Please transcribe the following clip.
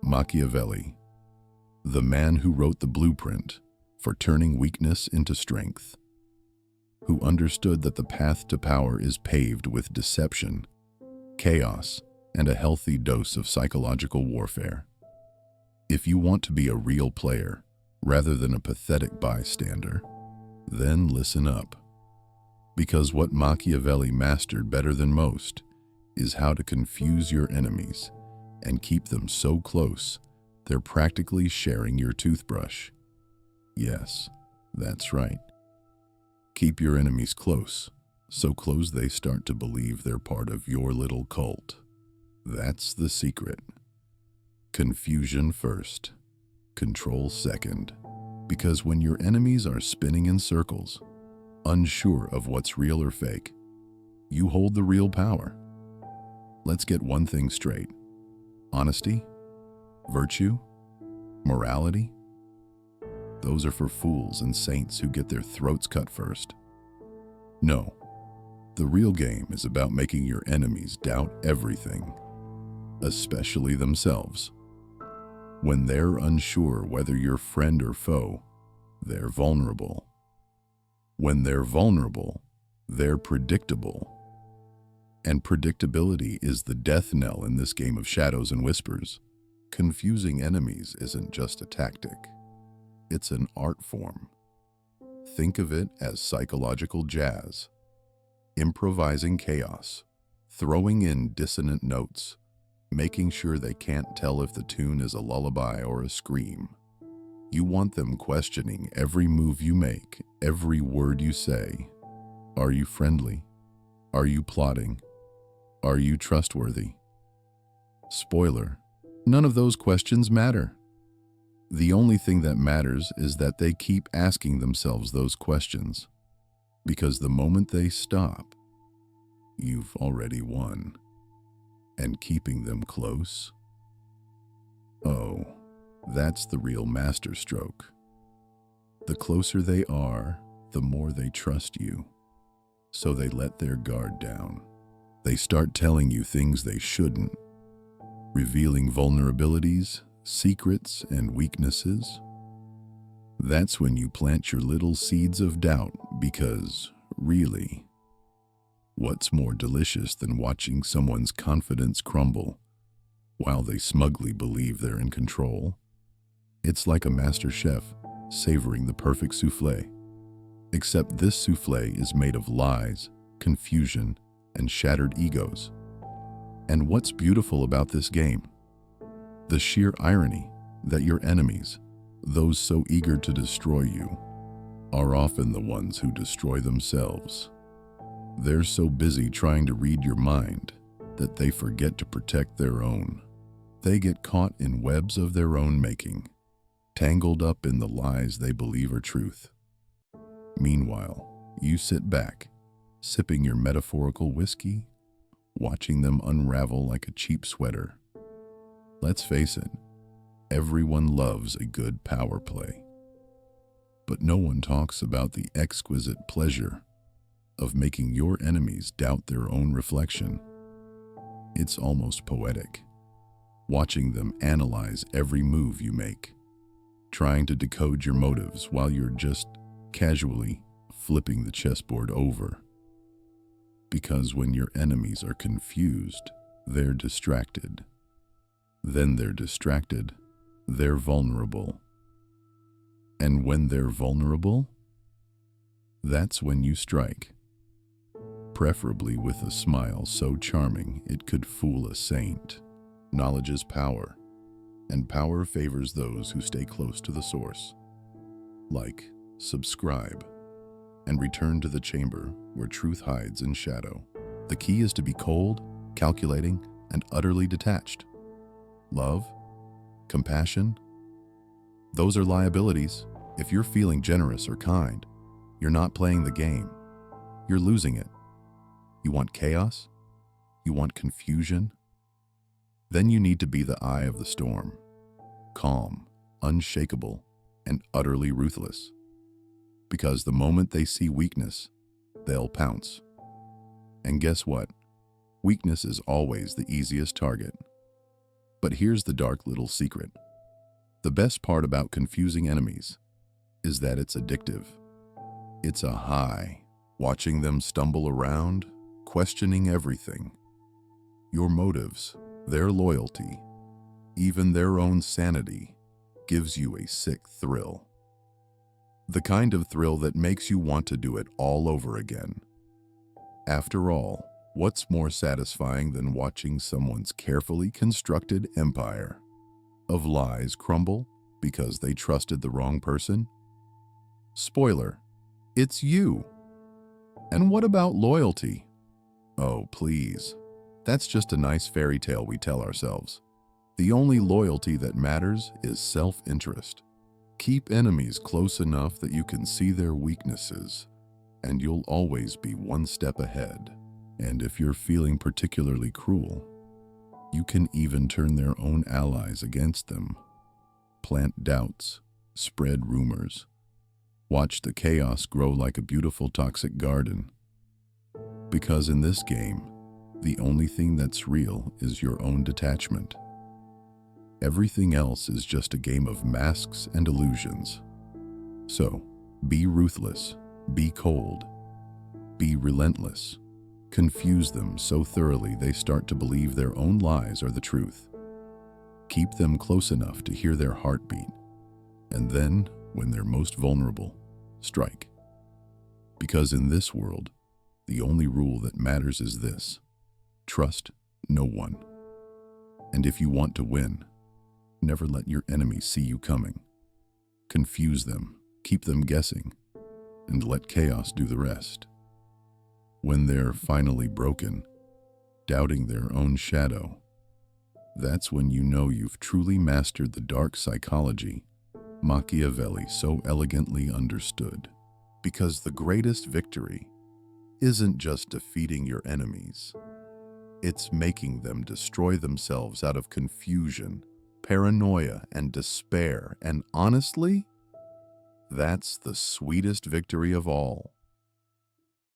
Machiavelli, the man who wrote the blueprint for turning weakness into strength, who understood that the path to power is paved with deception, chaos, and a healthy dose of psychological warfare. If you want to be a real player rather than a pathetic bystander, then listen up. Because what Machiavelli mastered better than most is how to confuse your enemies and keep them so close they're practically sharing your toothbrush. Yes, that's right. Keep your enemies close, so close they start to believe they're part of your little cult. That's the secret. Confusion first, control second. Because when your enemies are spinning in circles, unsure of what's real or fake, you hold the real power. Let's get one thing straight. Honesty, virtue, morality, those are for fools and saints who get their throats cut first. No, the real game is about making your enemies doubt everything, especially themselves. When they're unsure whether you're friend or foe, they're vulnerable. When they're vulnerable, they're predictable. And predictability is the death knell in this game of shadows and whispers. Confusing enemies isn't just a tactic. It's an art form. Think of it as psychological jazz. Improvising chaos, throwing in dissonant notes, making sure they can't tell if the tune is a lullaby or a scream. You want them questioning every move you make, every word you say. Are you friendly? Are you plotting? Are you trustworthy? Spoiler, none of those questions matter. The only thing that matters is that they keep asking themselves those questions, because the moment they stop, you've already won. And keeping them close? Oh, that's the real masterstroke. The closer they are, the more they trust you. So they let their guard down. They start telling you things they shouldn't, revealing vulnerabilities, secrets, and weaknesses. That's when you plant your little seeds of doubt because, really, what's more delicious than watching someone's confidence crumble while they smugly believe they're in control? It's like a master chef savoring the perfect souffle. Except this souffle is made of lies, confusion, and shattered egos. And what's beautiful about this game? The sheer irony that your enemies, those so eager to destroy you, are often the ones who destroy themselves. They're so busy trying to read your mind that they forget to protect their own. They get caught in webs of their own making, tangled up in the lies they believe are truth. Meanwhile, you sit back, sipping your metaphorical whiskey, watching them unravel like a cheap sweater. Let's face it, everyone loves a good power play. But no one talks about the exquisite pleasure of making your enemies doubt their own reflection. It's almost poetic, watching them analyze every move you make, trying to decode your motives while you're just casually flipping the chessboard over. Because when your enemies are confused, they're distracted. Then they're distracted, they're vulnerable. And when they're vulnerable, that's when you strike. Preferably with a smile so charming it could fool a saint. Knowledge is power, and power favors those who stay close to the source. Like, subscribe, and return to the chamber where truth hides in shadow. The key is to be cold, calculating, and utterly detached. Love, compassion, those are liabilities. If you're feeling generous or kind, you're not playing the game. You're losing it. You want chaos? You want confusion? Then you need to be the eye of the storm, calm, unshakable, and utterly ruthless. Because the moment they see weakness, they'll pounce. And guess what? Weakness is always the easiest target. But here's the dark little secret. The best part about confusing enemies is that it's addictive. It's a high, watching them stumble around, questioning everything. Your motives, their loyalty, even their own sanity, gives you a sick thrill. The kind of thrill that makes you want to do it all over again. After all, what's more satisfying than watching someone's carefully constructed empire of lies crumble because they trusted the wrong person? Spoiler, it's you. And what about loyalty? Oh, please. That's just a nice fairy tale we tell ourselves. The only loyalty that matters is self-interest. Keep enemies close enough that you can see their weaknesses, and you'll always be one step ahead. And if you're feeling particularly cruel, you can even turn their own allies against them. Plant doubts, spread rumors. Watch the chaos grow like a beautiful toxic garden. Because in this game, the only thing that's real is your own detachment. Everything else is just a game of masks and illusions. So, be ruthless, be cold, be relentless. Confuse them so thoroughly they start to believe their own lies are the truth. Keep them close enough to hear their heartbeat, and then, when they're most vulnerable, strike. Because in this world, the only rule that matters is this: trust no one. And if you want to win, never let your enemies see you coming. Confuse them, keep them guessing, and let chaos do the rest. When they're finally broken, doubting their own shadow, that's when you know you've truly mastered the dark psychology Machiavelli so elegantly understood. Because the greatest victory isn't just defeating your enemies, it's making them destroy themselves out of confusion, paranoia, and despair. And honestly, that's the sweetest victory of all.